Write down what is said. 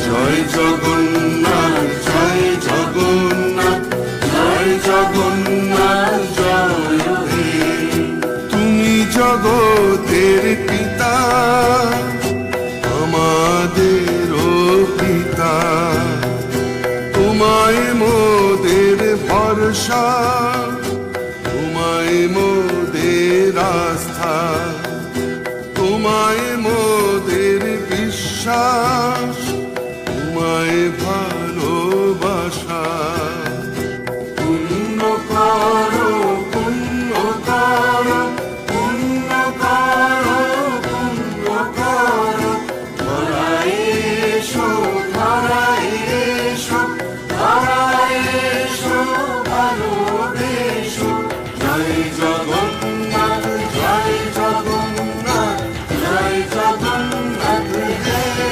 জয় জগন্নাথ জয় জগন্নাথ জয় জগন্নাথ জয় হে। তুমি জগতের পিতা আমাদেরও পিতা, তোমায় মোদের ভরসা, তোমায় মোদের আস্থা, তোমায় মোদের বিশ্বাস, তোমায় ভালোবাসা। পুণ্য করো পুণ্য করো পুণ্য করো পুণ্য করো, ধরায় শোধা